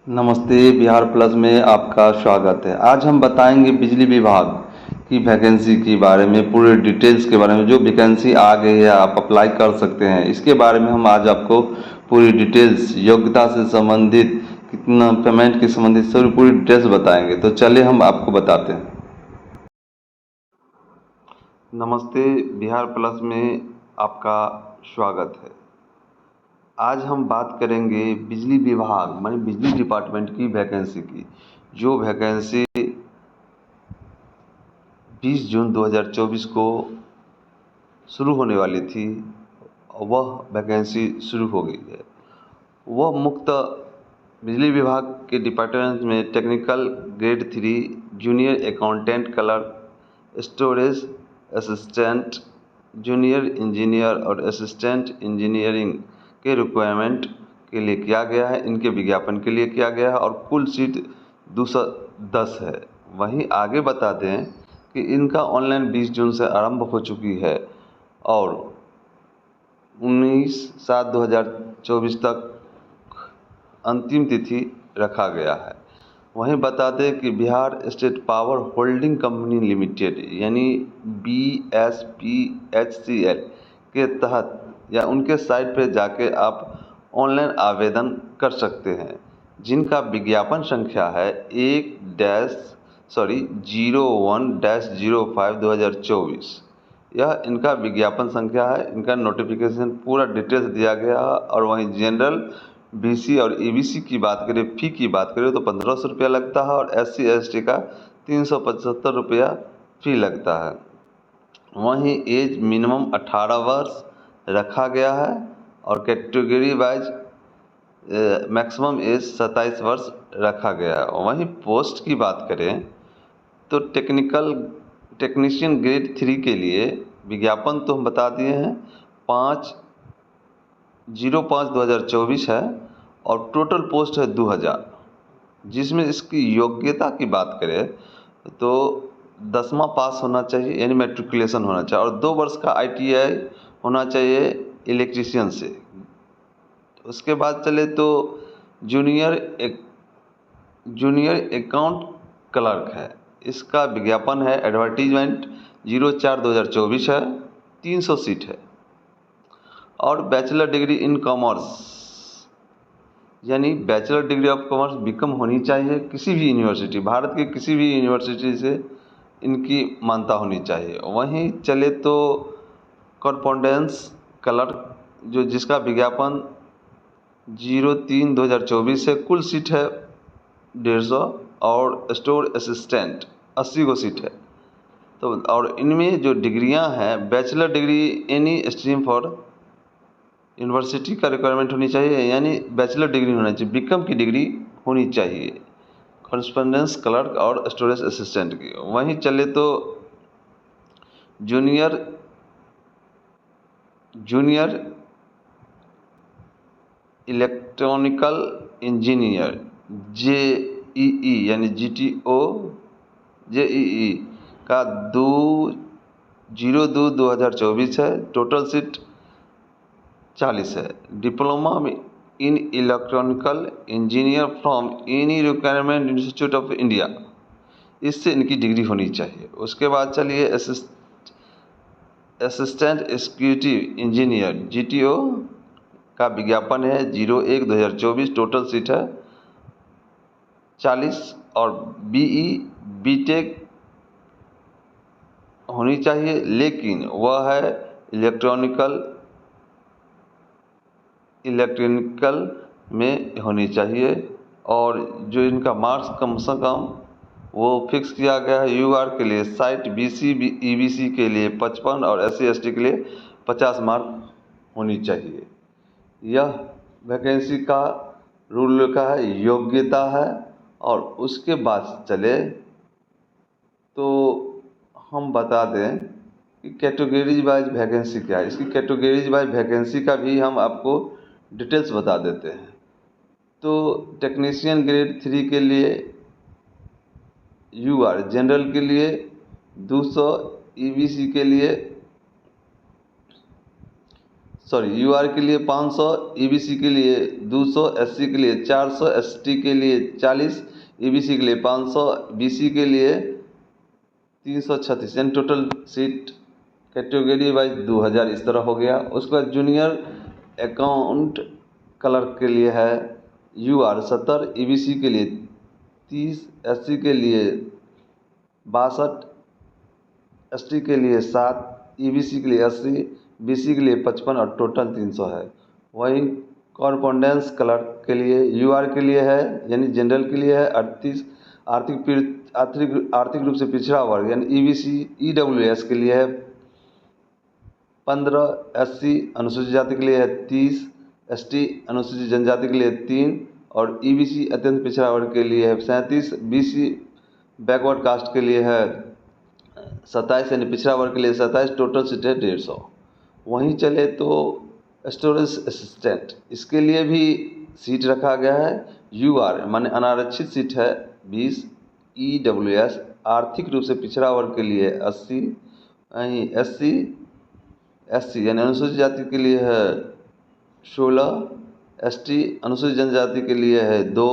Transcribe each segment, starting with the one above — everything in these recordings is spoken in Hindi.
नमस्ते, बिहार प्लस में आपका स्वागत है। आज हम बताएंगे बिजली विभाग की वैकेंसी के बारे में, पूरे डिटेल्स के बारे में। जो वैकेंसी आ गई है आप अप्लाई कर सकते हैं, इसके बारे में हम आज आपको पूरी डिटेल्स, योग्यता से संबंधित, कितना पेमेंट के संबंधित सभी पूरी डिटेल्स बताएंगे। तो चलिए हम आपको बताते हैं। नमस्ते, बिहार प्लस में आपका स्वागत है। आज हम बात करेंगे बिजली विभाग माने बिजली डिपार्टमेंट की वैकेंसी की। जो वैकेंसी 20 जून 2024 को शुरू होने वाली थी, वह वैकेंसी शुरू हो गई है। वह मुक्त बिजली विभाग के डिपार्टमेंट में technical grade 3 junior accountant clerk, storage assistant, junior engineer और असिस्टेंट इंजीनियरिंग के रिक्वायरमेंट के लिए किया गया है। इनके विज्ञापन के लिए किया गया है और कुल सीट 210 है। वहीं आगे बता दें कि इनका ऑनलाइन 20 जून से आरंभ हो चुकी है और 19/7/2024 तक अंतिम तिथि रखा गया है। वहीं बता दें कि Bihar state power holding company limited यानी BSPHCL के तहत या उनके साइट पर जाके आप ऑनलाइन आवेदन कर सकते हैं, जिनका विज्ञापन संख्या है 01-05/2024। यह इनका विज्ञापन संख्या है। इनका नोटिफिकेशन पूरा डिटेल्स दिया गया है। और वहीं जनरल, BC और EBC की बात करें, फ़ी की बात करें तो 1500 रुपया लगता है और SC/ST का 375 रुपया फ़ी लगता है। वहीं एज मिनिमम 18 वर्ष रखा गया है और कैटेगरी वाइज मैक्सिमम एज 27 वर्ष रखा गया है। वहीं पोस्ट की बात करें तो टेक्नीशियन ग्रेड 3 के लिए विज्ञापन तो हम बता दिए हैं, 5/05/2024 है और टोटल पोस्ट है 2000। जिसमें इसकी योग्यता की बात करें तो 10वां पास होना चाहिए यानी मैट्रिकुलेशन होना चाहिए और 2 वर्ष का ITI होना चाहिए इलेक्ट्रीशियन से। उसके बाद चले तो जूनियर अकाउंट क्लर्क है। इसका विज्ञापन है, एडवर्टीजमेंट 04/2024 है, 300 सीट है। और बैचलर डिग्री इन कॉमर्स यानी bachelor degree of commerce BCom होनी चाहिए। किसी भी यूनिवर्सिटी, भारत के किसी भी यूनिवर्सिटी से इनकी मान्यता होनी चाहिए। वहीं चले तो कॉरस्पॉन्डेंस क्लर्क जिसका विज्ञापन 03/2024 से, कुल सीट है 150 और स्टोर असिस्टेंट 80 गो सीट है। तो और इनमें जो डिग्रियां हैं, bachelor degree any stream for university का रिक्वायरमेंट होनी चाहिए यानी बैचलर डिग्री होना चाहिए, BCom की डिग्री होनी चाहिए कॉरस्पॉन्डेंस क्लर्क और स्टोरेज असिस्टेंट की। वहीं चले तो जूनियर इलेक्ट्रॉनिकल इंजीनियर JEE यानी GTO JEE का 2/02/2024 है। टोटल सीट 40 है। डिप्लोमा में in electronical engineer from any requirement institute of India, इससे इनकी डिग्री होनी चाहिए। उसके बाद चलिए असिस्टेंट एग्जीक्यूटिव इंजीनियर GTO का विज्ञापन है 01/2024। टोटल सीट है 40 और BE BTech होनी चाहिए, लेकिन वह है इलेक्ट्रिकल में होनी चाहिए। और जो इनका मार्क्स कम से कम वो फिक्स किया गया है UR के लिए 60, BC EBC के लिए 55 और SC/ST के लिए 50 मार्क होनी चाहिए। यह वैकेंसी का रूल का है, योग्यता है। और उसके बाद चले तो हम बता दें कि कैटेगरीज वाइज वैकेंसी क्या है। इसकी कैटेगरीज वाइज वैकेंसी का भी हम आपको डिटेल्स बता देते हैं। तो टेक्नीशियन ग्रेड 3 के लिए UR, जनरल के लिए 200, EBC के लिए सॉरी यूआर के लिए 500, ईबीसी के लिए 200, एससी के लिए 400, एसटी के लिए 40, ईबीसी के लिए 500, बीसी के लिए 336, यानी टोटल सीट कैटेगरी वाइज 2000 इस तरह हो गया। उसके बाद जूनियर अकाउंट क्लर्क के लिए है यूआर 70, ईबीसी के लिए 30, एससी के लिए 62, एसटी के लिए 7, ईबीसी के लिए 80, बीसी के लिए 55 और टोटल 300 है। वहीं कॉरस्पॉन्डेंस क्लर्क के लिए यूआर के लिए है यानी जनरल के लिए है 38, आर्थिक रूप से पिछड़ा वर्ग यानी ईबीसी ईडब्ल्यूएस के लिए है 15, एससी अनुसूचित जाति के लिए है 30, एसटी अनुसूचित जनजाति के लिए 3 और ईबीसी अत्यंत पिछड़ा वर्ग के लिए है 37, बीसी बैकवर्ड कास्ट के लिए है 27 यानी पिछड़ा वर्ग के लिए 27, टोटल सीट है 150। वहीं चले तो स्टोरेज असिस्टेंट, इसके लिए भी सीट रखा गया है यूआर माने अनारक्षित सीट है 20, ईडब्ल्यूएस आर्थिक रूप से पिछड़ा वर्ग के लिए 80, वहीं एससी यानी अनुसूचित जाति के लिए है 16, एसटी अनुसूचित जनजाति के लिए है 2,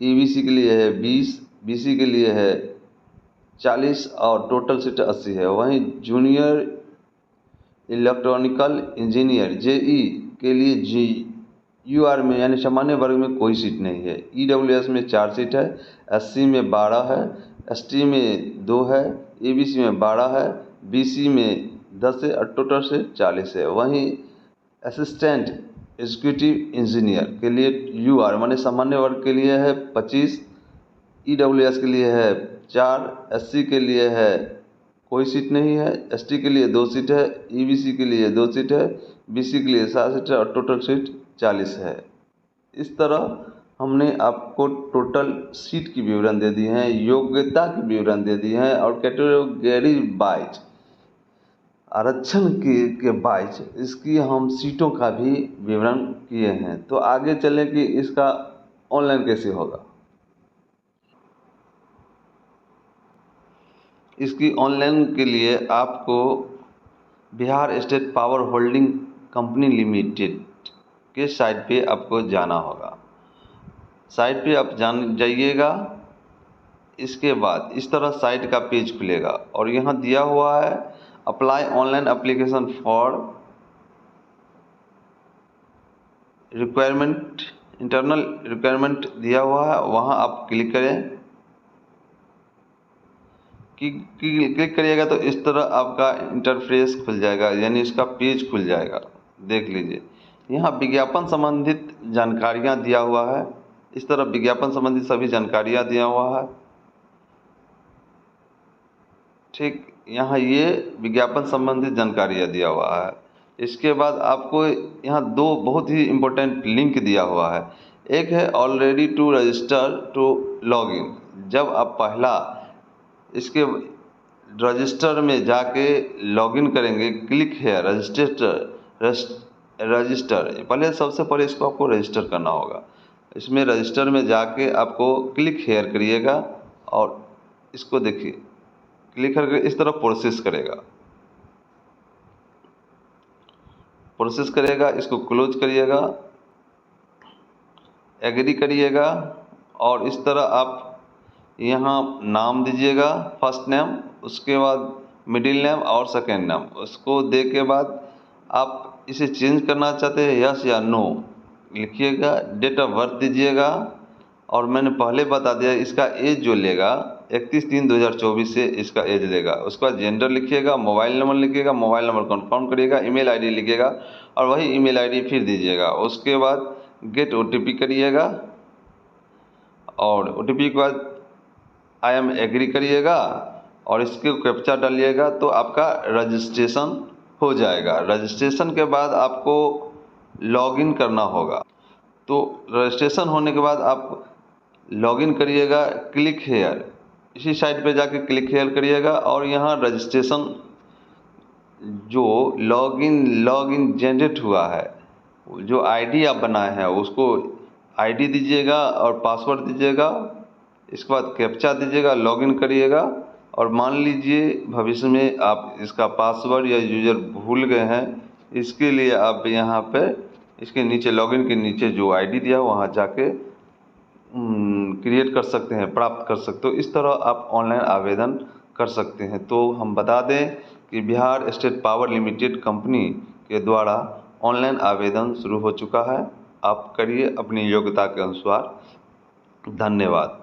ईबीसी के लिए है 20, बीसी के लिए है 40 और टोटल सीट 80 है। वहीं जूनियर इलेक्ट्रॉनिकल इंजीनियर जेई के लिए जी यूआर में यानी सामान्य वर्ग में कोई सीट नहीं है। ईडब्ल्यूएस में 4 सीट है, एससी में 12 है, एसटी में 2 है, ईबीसी में 12 है, बीसी में 10 है और टोटल से 40 है। वहीं असिस्टेंट एग्जीक्यूटिव इंजीनियर के लिए यूआर माने सामान्य वर्ग के लिए है 25, ईडब्ल्यूएस के लिए है 4, एससी के लिए है कोई सीट नहीं है, एसटी के लिए 2 सीट है, ईबीसी के लिए 2 सीट है, बीसी के लिए 7 सीट है और टोटल सीट 40 है। इस तरह हमने आपको टोटल सीट की विवरण दे दी हैं, योग्यता की विवरण दे दी हैं और कैटेगरी वाइज आरक्षण के वाइज इसकी हम सीटों का भी विवरण किए हैं। तो आगे चलें कि इसका ऑनलाइन कैसे होगा। इसकी ऑनलाइन के लिए आपको Bihar state power holding company limited के साइट पे आपको जाना होगा। साइट पे आप जाइएगा। इसके बाद इस तरह साइट का पेज खुलेगा और यहाँ दिया हुआ है apply online application for requirement, internal requirement दिया हुआ है, वहाँ आप क्लिक करें। क्लिक करिएगा तो इस तरह आपका इंटरफेस खुल जाएगा यानी इसका पेज खुल जाएगा। देख लीजिए यहाँ विज्ञापन संबंधित जानकारियाँ दिया हुआ है। इस तरह विज्ञापन संबंधित सभी जानकारियाँ दिया हुआ है। ठीक यहाँ ये विज्ञापन संबंधित जानकारियाँ दिया हुआ है। इसके बाद आपको यहाँ 2 बहुत ही इम्पोर्टेंट लिंक दिया हुआ है। एक है already to register to login. जब आप पहला इसके रजिस्टर में जाके लॉगिन करेंगे, क्लिक है रजिस्टर पहले सबसे पहले इसको आपको रजिस्टर करना होगा। इसमें रजिस्टर में जाके आपको क्लिक हेयर करिएगा और इसको देखिए क्लिक करके इस तरह प्रोसेस करेगा। इसको क्लोज करिएगा, एग्री करिएगा और इस तरह आप यहाँ नाम दीजिएगा, फर्स्ट नेम, उसके बाद मिडिल नेम और सेकेंड नेम। उसको दे के बाद आप इसे चेंज करना चाहते हैं यस या नो लिखिएगा। डेट ऑफ बर्थ दीजिएगा और मैंने पहले बता दिया इसका एज जो लेगा 31/3/2024 से इसका एज लेगा। उसके बाद जेंडर लिखिएगा, मोबाइल नंबर लिखिएगा, मोबाइल नंबर कंफर्म करिएगा, ईमेल आईडी लिखिएगा और वही ईमेल आईडी फिर दीजिएगा। उसके बाद गेट ओटीपी करिएगा और ओटीपी के बाद आई एम एग्री करिएगा और इसके कैप्चा डालिएगा तो आपका रजिस्ट्रेशन हो जाएगा। रजिस्ट्रेशन के बाद आपको लॉगिन करना होगा। तो रजिस्ट्रेशन होने के बाद आप लॉगिन करिएगा, क्लिक हेयर, इसी साइट पे जाके क्लिक हेयर करिएगा और यहाँ रजिस्ट्रेशन जो लॉगिन जनरेट हुआ है, जो आईडी आप बनाए हैं उसको आईडी दीजिएगा और पासवर्ड दीजिएगा। इसके बाद कैप्चा दीजिएगा, लॉगिन करिएगा और मान लीजिए भविष्य में आप इसका पासवर्ड या यूज़र भूल गए हैं इसके लिए आप यहाँ पे इसके नीचे लॉगिन के नीचे जो आईडी दिया वहाँ जाके क्रिएट कर सकते हैं, प्राप्त कर सकते हो। इस तरह आप ऑनलाइन आवेदन कर सकते हैं। तो हम बता दें कि Bihar state power limited company के द्वारा ऑनलाइन आवेदन शुरू हो चुका है। आप करिए अपनी योग्यता के अनुसार। धन्यवाद।